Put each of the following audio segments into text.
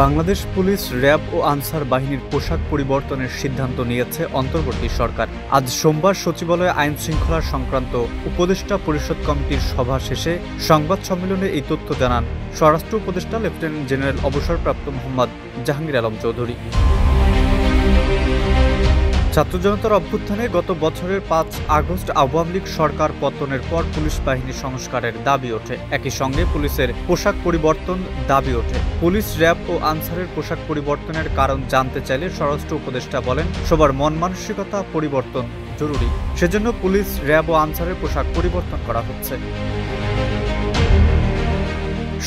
Bangladesh police, RAB ও answer বাহিনীর পোশাক পরিবর্তনের সিদ্ধান্ত নিয়েছে অন্তর্বর্তী সরকার। আজ সোমবার সচিবালয়ে আইন শৃঙ্খলা সংক্রান্ত উপদেষ্টা পরিষদ কমিটির সভা শেষে সংবাদ সম্মেলনে এই তথ্য জানান স্বরাষ্ট্র উপদেষ্টা লেফটেন্যান্ট জেনারেল অবসরপ্রাপ্ত মোহাম্মদ জাহাঙ্গীর আলম চৌধুরী। ছাত্র জনতার অভ্যুত্থানে গত বছরের 5 আগস্ট আওয়ামী লীগ সরকার পতনের পর পুলিশ বাহিনী সংস্কারের দাবি ওঠে। একই সঙ্গে পুলিশের পোশাক পরিবর্তন দাবি ওঠে। পুলিশ, র্যাব ও আনসারের পোশাক পরিবর্তনের কারণ জানতে চাইলে স্বরাষ্ট্র উপদেষ্টা বলেন, সবার মন মানসিকতা পরিবর্তন জরুরি। সেজন্য পুলিশ, র্যাব ও আনসারের পোশাক পরিবর্তন করা হচ্ছে।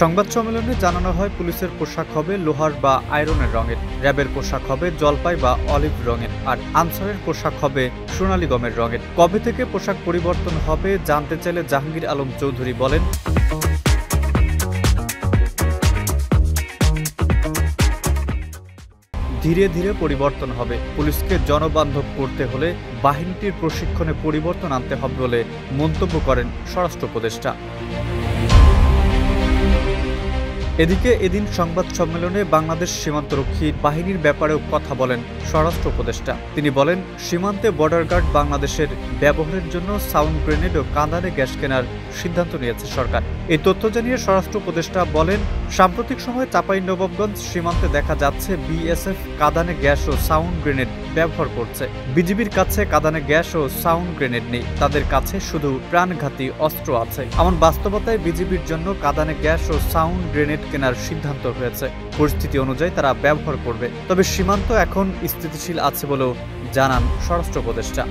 সংবাদ সম্মেলনে জানানো হয়, পুলিশের পোশাক হবে লোহার বা আয়রনের রঙের, র্যাবের পোশাক হবে জলপাই বা অলিভ রঙের, আর আনসারের পোশাক হবে সোনালী গমের রঙের। কবে থেকে পোশাক পরিবর্তন হবে জানতে চাইলে জাহাঙ্গীর আলম চৌধুরী বলেন, ধীরে ধীরে পরিবর্তন হবে। পুলিশকে জনবান্ধব করতে হলে বাহিনীটির প্রশিক্ষণে পরিবর্তন আনতে হবে বলে মন্তব্য করেন স্বরাষ্ট্র উপদেষ্টা। এদিকে এদিন সংবাদ সম্মেলনে বাংলাদেশ সীমান্তরক্ষী বাহিনীর ব্যাপারেও কথা বলেন স্বরাষ্ট্র উপদেষ্টা। তিনি বলেন, সীমান্তে বর্ডার গার্ড বাংলাদেশের ব্যবহারের জন্য সাউন্ড গ্রেনেড ও কাঁদানে গ্যাস কেনার সিদ্ধান্ত নিয়েছে সরকার। এই তথ্য জানিয়ে স্বরাষ্ট্র উপদেষ্টা বলেন, সাম্প্রতিক সময়ে চাঁপাইনবাবগঞ্জ সীমান্তে দেখা যাচ্ছে বিএসএফ কাঁদানে গ্যাস ও সাউন্ড গ্রেনেড ব্যবহার করছে। বিজিবির কাছে কাঁদানে গ্যাস ও সাউন্ড গ্রেনেড নেই, তাদের কাছে শুধু প্রাণঘাতী অস্ত্র আছে। এমন বাস্তবতায় বিজিবির জন্য কাঁদানে গ্যাস ও সাউন্ড গ্রেনেড কেনার সিদ্ধান্ত হয়েছে। পরিস্থিতি অনুযায়ী তারা ব্যবহার করবে। তবে সীমান্ত এখন স্থিতিশীল আছে বলেও জানান স্বরাষ্ট্র উপদেষ্টা।